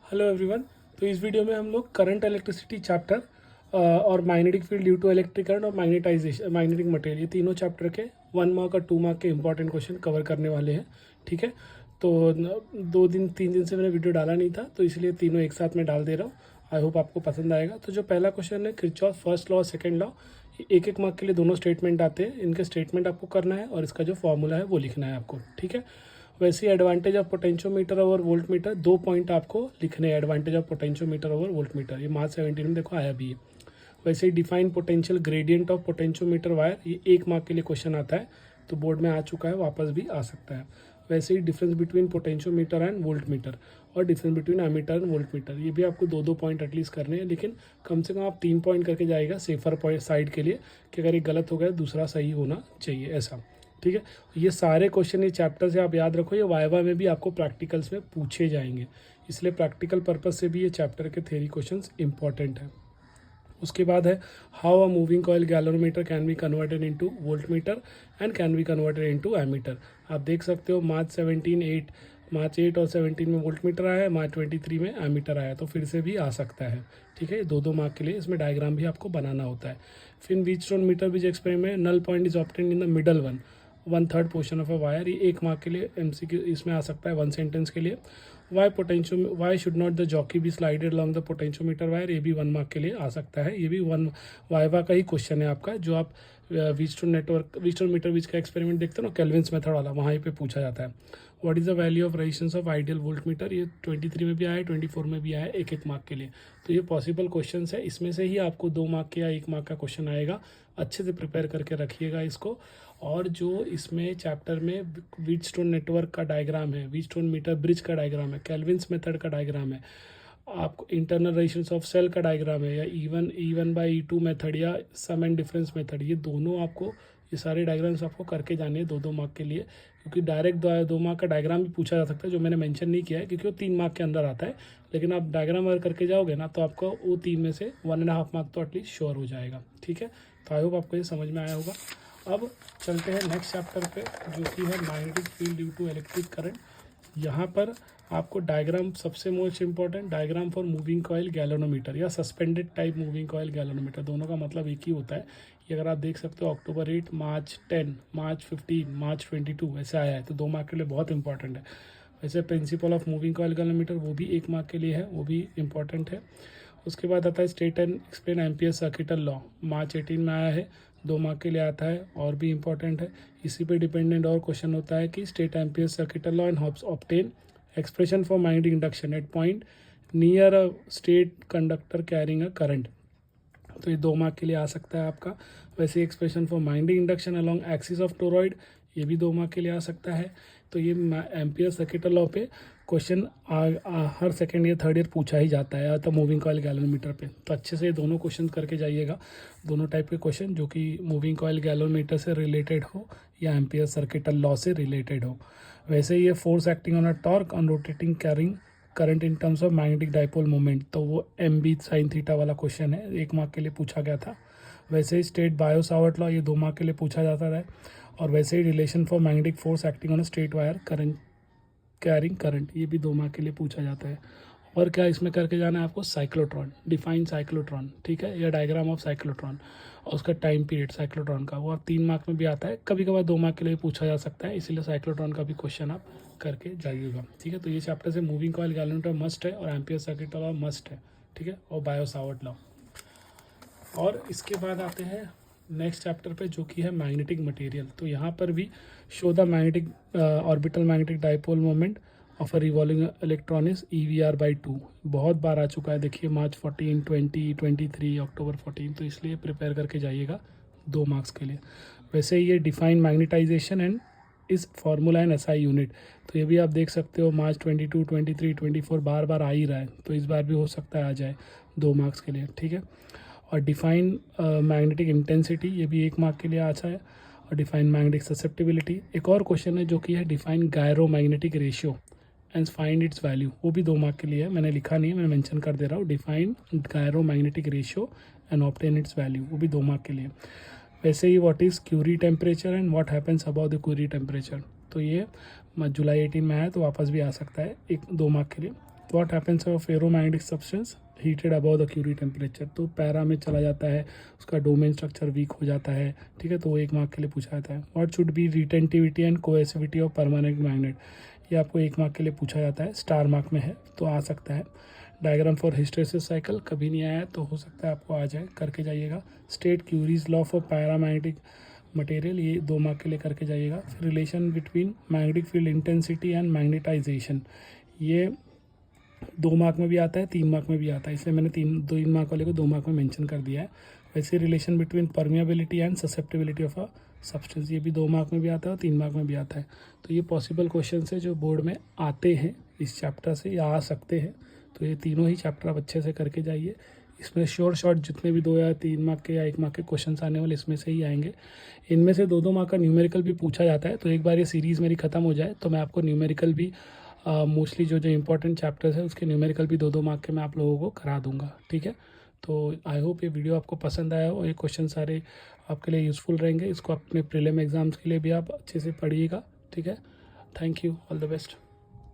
Hello everyone. तो इस video में हम लोग करंट इलेक्ट्रिसिटी चैप्टर और magnetic field due to electric current और मैग्नेटाइजेशन मैग्नेटिक मटेरियल, ये तीनों चैप्टर के 1 मार्क और 2 मार्क के इंपॉर्टेंट क्वेश्चन कवर करने वाले हैं। ठीक है, तो 2 दिन 3 दिन से मैंने वीडियो डाला नहीं था, तो इसलिए तीनों एक साथ में डाल दे रहा हूँ। आई होप आपको पसंद आएगा। तो जो पहला क्वेश्चन है किरचॉफ फर्स्ट लॉ और सेकेंड लॉ, एक एक मार्क के लिए दोनों स्टेटमेंट आते हैं। इनके स्टेटमेंट आपको करना है और इसका जो फॉर्मूला है वो लिखना है आपको। ठीक है, वैसे ही advantage of potentiometer over voltmeter, 2 point आपको लिखने हैं। Advantage of potentiometer over voltmeter, ये मार्च 17 में देखो आया भी है। वैसे ही define potential gradient of potentiometer wire, ये 1 मार्क के लिए क्वेश्चन आता है, तो बोर्ड में आ चुका है, वापस भी आ सकता है। वैसे ही difference between potentiometer and voltmeter और difference between ammeter and voltmeter, ये भी आपको 2-2 पॉइंट एटलीस्ट करने हैं, लेकिन कम से कम आप 3 पॉइंट करके जाएगा सेफर पॉइंट साइड के लिए, कि अगर ये गलत हो गया दूसरा सही होना चाहिए, ऐसा। ठीक है, ये सारे क्वेश्चन ये चैप्टर से आप याद रखो, ये वाइवा में भी आपको प्रैक्टिकल्स में पूछे जाएंगे, इसलिए प्रैक्टिकल पर्पज से भी ये चैप्टर के थ्योरी क्वेश्चंस इंपॉर्टेंट है। उसके बाद है how a moving coil galvanometer can be converted into voltmeter and can be converted into ammeter. आप देख सकते हो मार्च 8 और 17 में वोल्ट मीटर आया है, मार्च 23 में एमीटर आया, तो फिर से भी आ सकता है। ठीक है, 2-2 मार्क के लिए इसमें डायग्राम भी आपको बनाना होता है। फिर Wheatstone meter bridge experiment, null point is obtained in the middle 1/3 portion of a wire, ये 1 मार्क के लिए MCQ इसमें आ सकता है 1 सेंटेंस के लिए। Why should not the jockey be slided along the potentiometer wire, ये भी 1 मार्क के लिए आ सकता है। ये भी वाइवा का ही क्वेश्चन है आपका, जो आप व्हीटस्टोन मीटर ब्रिज का एक्सपेरिमेंट देखते हो ना, केल्विन्स मेथड वाला, वहाँ पे पूछा जाता है। What is the value of resistance of ideal volt meter, ये 23 में भी आया है, 24 में भी आया है, 1-1 मार्क के लिए। तो ये पॉसिबल क्वेश्चन है, इसमें से ही आपको 2 मार्क के या 1 मार्क का क्वेश्चन आएगा। अच्छे से प्रिपेयर करके रखिएगा इसको। और जो इसमें चैप्टर में व्हीटस्टोन नेटवर्क का डायग्राम है, व्हीटस्टोन मीटर ब्रिज का डायग्राम है, केल्विन्स मेथड का डायग्राम है, आपको इंटरनल रेजिस्टेंस ऑफ सेल का डायग्राम है, या E1/E2 मेथड या सम एंड डिफरेंस मेथड, ये दोनों आपको, ये सारे डायग्राम्स आपको करके जाने हैं 2-2 मार्क के लिए। क्योंकि डायरेक्ट 2 मार्क का डायग्राम भी पूछा जा सकता है, जो मैंने मेंशन नहीं किया है क्योंकि वो 3 मार्क के अंदर आता है। लेकिन आप डायग्राम अगर करके जाओगे ना, तो आपको वो 3 में से 1.5 मार्क तो एटलीस्ट श्योर हो जाएगा। ठीक है, तो आई होप आपको ये समझ में आया होगा। अब चलते हैं नेक्स्ट चैप्टर पे, जो कि है magnetic field due to electric current. यहाँ पर आपको डायग्राम सबसे most important, diagram for moving coil galvanometer या suspended type moving coil galvanometer, दोनों का मतलब एक ही होता है। ये अगर आप देख सकते हो अक्टूबर 8, मार्च 10, मार्च 15, मार्च 22 ऐसे आया है, तो 2 मार्क के लिए बहुत इंपॉर्टेंट है। वैसे principle of moving coil galvanometer, वो भी 1 मार्क के लिए है, वो भी इंपॉर्टेंट है। उसके बाद आता है state and explain Ampere circuital law, March 18 में आया है, 2 मार्क के लिए आता है और भी इंपॉर्टेंट है। इसी पे डिपेंडेंट और क्वेश्चन होता है कि state ampere circuital law and obtain expression for magnetic induction eight point near a state conductor carrying a current, तो ये 2 मार्क के लिए आ सकता है आपका। वैसे expression for magnetic induction along axis of toroid, ये भी 2 मार्क के लिए आ सकता है। तो ये एम्पियर सर्किटल लॉ पे क्वेश्चन हर सेकेंड या थर्ड ईयर पूछा ही जाता है, तो मूविंग कॉइल गैल्वेनोमीटर पे, तो अच्छे से दोनों क्वेश्चन करके जाइएगा। दोनों टाइप के क्वेश्चन जो कि मूविंग कॉइल गैल्वेनोमीटर से रिलेटेड हो या एम्पियर सर्किटल लॉ से रिलेटेड हो। वैसे ये force acting on a torque on rotating carrying current in terms of magnetic dipole moment, तो वो MB sin थीटा वाला क्वेश्चन है, 1 मार्क के लिए पूछा गया था। वैसे ही स्टेट बायो-सावर्ट लॉ, ये 2 मार्क के लिए पूछा जाता है। और वैसे ही relation for magnetic force acting on straight wire current carrying current, ये भी 2 मार्क के लिए पूछा जाता है। और क्या इसमें करके जाना है आपको, साइक्लोट्रॉन, डिफाइन साइक्लोट्रॉन, ठीक है, या डायग्राम ऑफ साइक्लोट्रॉन और उसका टाइम पीरियड साइक्लोट्रॉन का, वो आप 3 मार्क में भी आता है, कभी कभार 2 मार्क के लिए पूछा जा सकता है, इसीलिए साइक्लोट्रॉन का भी क्वेश्चन आप करके जाइएगा। ठीक है, तो ये चैप्टर से मूविंग कॉइल गैल्वेनोमीटर मस्ट है और एम्पियर सर्किट लॉ मस्ट है। ठीक है, और बायो-सावर्ट लॉ। और इसके बाद आते हैं नेक्स्ट चैप्टर पे, जो कि है मैग्नेटिक मटेरियल। तो यहाँ पर भी show the magnetic orbital magnetic dipole moment of a revolving electron is EVR/2, बहुत बार आ चुका है, देखिए मार्च 14, 20, 23, अक्टूबर 14, तो इसलिए प्रिपेयर करके जाइएगा 2 मार्क्स के लिए। वैसे ये डिफाइन मैग्नेटाइजेशन एंड इस फार्मूला एंड SI यूनिट, तो ये भी आप देख सकते हो मार्च 22, 23, 24 बार बार आ ही रहा है, तो इस बार भी हो सकता है आ जाए 2 मार्क्स के लिए। ठीक है, और डिफाइन मैग्नेटिक इंटेंसिटी, ये भी 1 मार्क के लिए आता है। और डिफाइन मैग्नेटिक ससेप्टिबिलिटी, एक और क्वेश्चन है जो कि है define gyromagnetic ratio and find its value, वो भी 2 मार्क के लिए है, मैंने लिखा नहीं है, मैं मेंशन कर दे रहा हूँ, define gyromagnetic ratio and obtain its value, वो भी 2 मार्क के लिए। वैसे ही what is Curie temperature and what happens about the Curie temperature, तो ये जुलाई 18 में आया, तो वापस भी आ सकता है 1-2 मार्क के लिए। What happens of ferromagnetic substance heated above the Curie temperature, तो पैरा में चला जाता है, उसका डोमेन स्ट्रक्चर वीक हो जाता है, ठीक है, तो वो 1 मार्क के लिए पूछा जाता है। What should be retentivity and coercivity of permanent magnet, ये आपको 1 मार्क के लिए पूछा जाता है, स्टार मार्क में है तो आ सकता है। डायग्राम फॉर हिस्टेरेसिस साइकिल कभी नहीं आया तो हो सकता है आपको आ जाए, करके जाइएगा। State Curie's law for paramagnetic material, ये 2 मार्क के लिए करके जाइएगा। फिर relation between magnetic field intensity and magnetization, ये 2 मार्क में भी आता है, 3 मार्क में भी आता है, इसलिए मैंने 3 मार्क वाले को 2 मार्क में मेंशन कर दिया है। वैसे relation between permeability and susceptibility of a substance, ये भी 2 मार्क में भी आता है और 3 मार्क में भी आता है। तो ये पॉसिबल क्वेश्चन है जो बोर्ड में आते हैं इस चैप्टर से या आ सकते हैं, तो ये तीनों ही चैप्टर आप अच्छे से करके जाइए। इसमें श्योर शॉर्ट जितने भी 2 या 3 मार्क के या 1 मार्क के क्वेश्चंस आने वाले इसमें से ही आएंगे। इनमें से 2-2 मार्क का न्यूमेरिकल भी पूछा जाता है, तो एक बार ये सीरीज़ मेरी ख़त्म हो जाए तो मैं आपको न्यूमेरिकल भी मोस्टली जो इंपॉर्टेंट चैप्टर्स है उसके न्यूमेरिकल भी 2-2 मार्क के मैं आप लोगों को करा दूंगा, ठीक है। तो आई होप ये वीडियो आपको पसंद आया हो, ये क्वेश्चन सारे आपके लिए यूज़फुल रहेंगे। इसको अपने प्रीलिम एग्ज़ाम्स के लिए भी आप अच्छे से पढ़िएगा, ठीक है। Thank you, all the best.